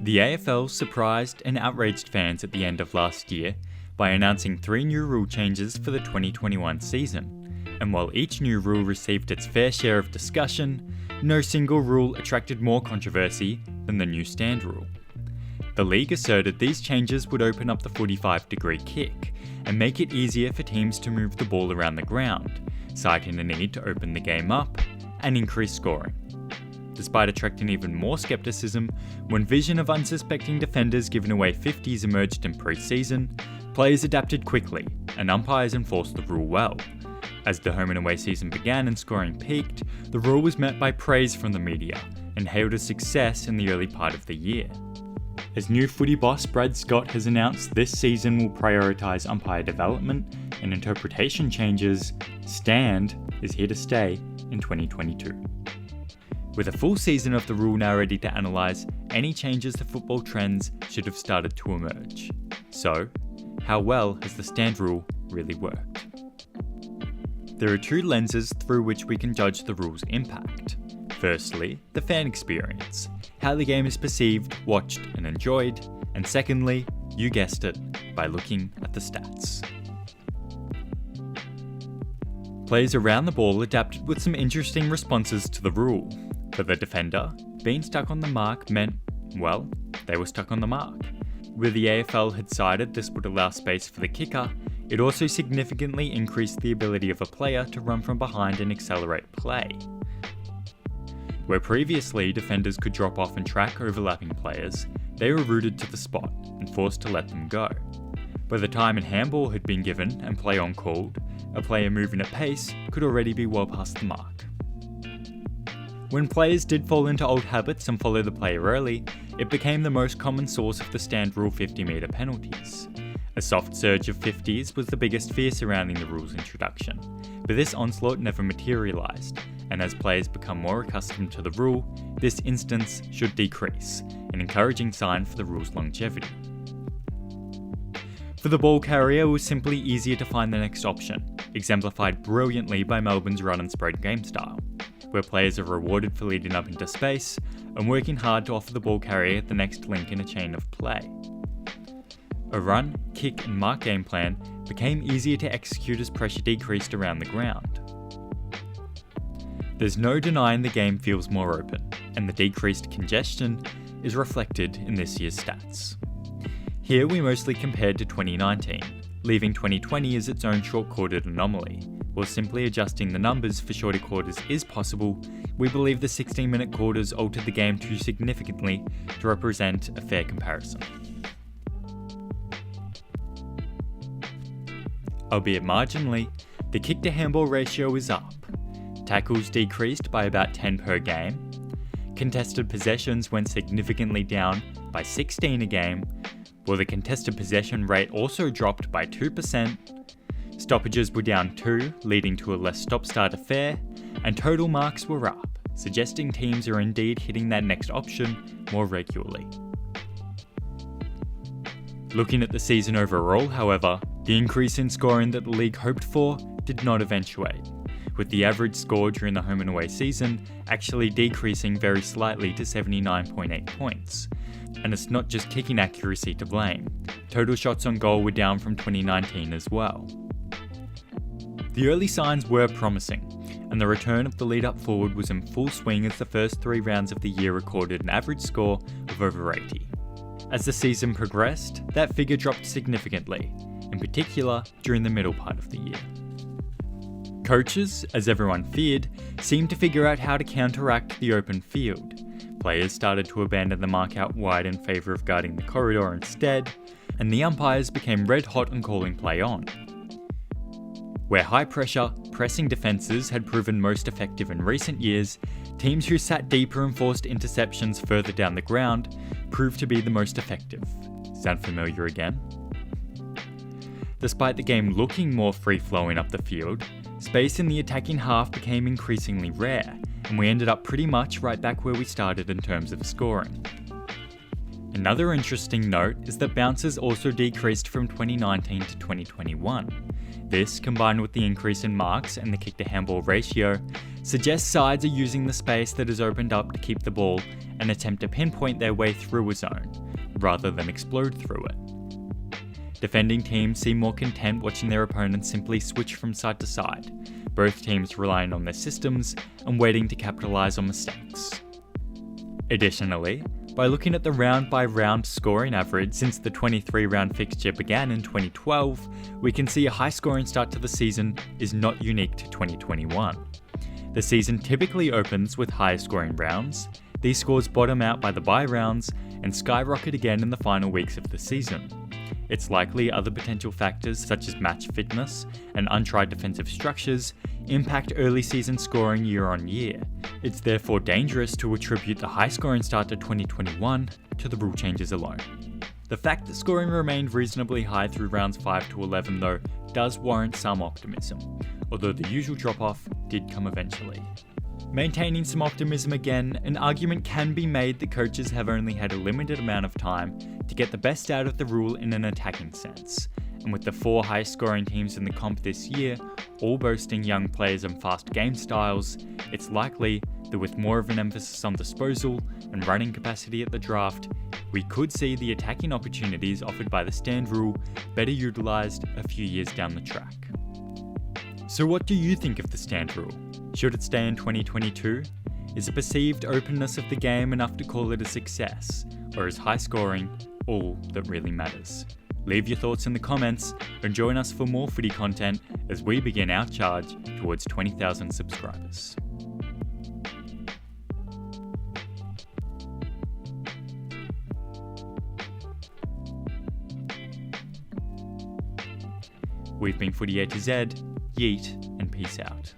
The AFL surprised and outraged fans at the end of last year by announcing 3 new rule changes for the 2021 season, and while each new rule received its fair share of discussion, no single rule attracted more controversy than the new stand rule. The league asserted these changes would open up the 45-degree kick and make it easier for teams to move the ball around the ground, citing the need to open the game up and increase scoring. Despite attracting even more skepticism, when vision of unsuspecting defenders giving away 50s emerged in pre-season, players adapted quickly and umpires enforced the rule well. As the home and away season began and scoring peaked, the rule was met by praise from the media and hailed as success in the early part of the year. As new footy boss Brad Scott has announced this season will prioritise umpire development and interpretation changes, Stand is here to stay in 2022. With a full season of the rule now ready to analyse, any changes to football trends should have started to emerge. So, how well has the stand rule really worked? There are 2 lenses through which we can judge the rule's impact. Firstly, the fan experience, how the game is perceived, watched and enjoyed, and secondly, you guessed it, by looking at the stats. Players around the ball adapted with some interesting responses to the rule. For the defender, being stuck on the mark meant, well, they were stuck on the mark. Where the AFL had cited this would allow space for the kicker, it also significantly increased the ability of a player to run from behind and accelerate play. Where previously defenders could drop off and track overlapping players, they were rooted to the spot and forced to let them go. By the time a handball had been given and play on called, a player moving at pace could already be well past the mark. When players did fall into old habits and follow the player early, it became the most common source of the stand rule 50-metre penalties. A soft surge of 50s was the biggest fear surrounding the rule's introduction, but this onslaught never materialised, and as players become more accustomed to the rule, this instance should decrease, an encouraging sign for the rule's longevity. For the ball carrier, it was simply easier to find the next option, exemplified brilliantly by Melbourne's run and spread game style, where players are rewarded for leading up into space and working hard to offer the ball carrier the next link in a chain of play. A run, kick and mark game plan became easier to execute as pressure decreased around the ground. There's no denying the game feels more open, and the decreased congestion is reflected in this year's stats. Here we mostly compared to 2019, leaving 2020 as its own short-quartered anomaly. While simply adjusting the numbers for shorter quarters is possible, we believe the 16-minute quarters altered the game too significantly to represent a fair comparison. Albeit marginally, the kick-to-handball ratio is up. Tackles decreased by about 10 per game. Contested possessions went significantly down by 16 a game, while the contested possession rate also dropped by 2%. Stoppages were down 2, leading to a less stop-start affair, and total marks were up, suggesting teams are indeed hitting that next option more regularly. Looking at the season overall, however, the increase in scoring that the league hoped for did not eventuate, with the average score during the home and away season actually decreasing very slightly to 79.8 points. And it's not just kicking accuracy to blame. Total shots on goal were down from 2019 as well. The early signs were promising, and the return of the lead-up forward was in full swing as the first 3 rounds of the year recorded an average score of over 80. As the season progressed, that figure dropped significantly, in particular during the middle part of the year. Coaches, as everyone feared, seemed to figure out how to counteract the open field. Players started to abandon the mark out wide in favour of guarding the corridor instead, and the umpires became red hot on calling play on. Where high pressure, pressing defences had proven most effective in recent years, teams who sat deeper and forced interceptions further down the ground proved to be the most effective. Sound familiar again? Despite the game looking more free-flowing up the field, space in the attacking half became increasingly rare, and we ended up pretty much right back where we started in terms of scoring. Another interesting note is that bounces also decreased from 2019 to 2021. This, combined with the increase in marks and the kick-to-handball ratio, suggests sides are using the space that is opened up to keep the ball and attempt to pinpoint their way through a zone, rather than explode through it. Defending teams seem more content watching their opponents simply switch from side to side, both teams relying on their systems and waiting to capitalise on mistakes. Additionally, by looking at the round-by-round scoring average since the 23-round fixture began in 2012, we can see a high-scoring start to the season is not unique to 2021. The season typically opens with high-scoring rounds, these scores bottom out by the bye rounds, and skyrocket again in the final weeks of the season. It's likely other potential factors such as match fitness and untried defensive structures impact early season scoring year on year. It's therefore dangerous to attribute the high scoring start to 2021 to the rule changes alone. The fact that scoring remained reasonably high through rounds 5 to 11 though does warrant some optimism, although the usual drop-off did come eventually. Maintaining some optimism again, an argument can be made that coaches have only had a limited amount of time to get the best out of the rule in an attacking sense, and with the 4 high-scoring teams in the comp this year, all boasting young players and fast game styles, it's likely that with more of an emphasis on disposal and running capacity at the draft, we could see the attacking opportunities offered by the stand rule better utilised a few years down the track. So what do you think of the stand rule? Should it stay in 2022? Is the perceived openness of the game enough to call it a success? Or is high scoring all that really matters? Leave your thoughts in the comments and join us for more footy content as we begin our charge towards 20,000 subscribers. We've been Footy A to Z, yeet and peace out.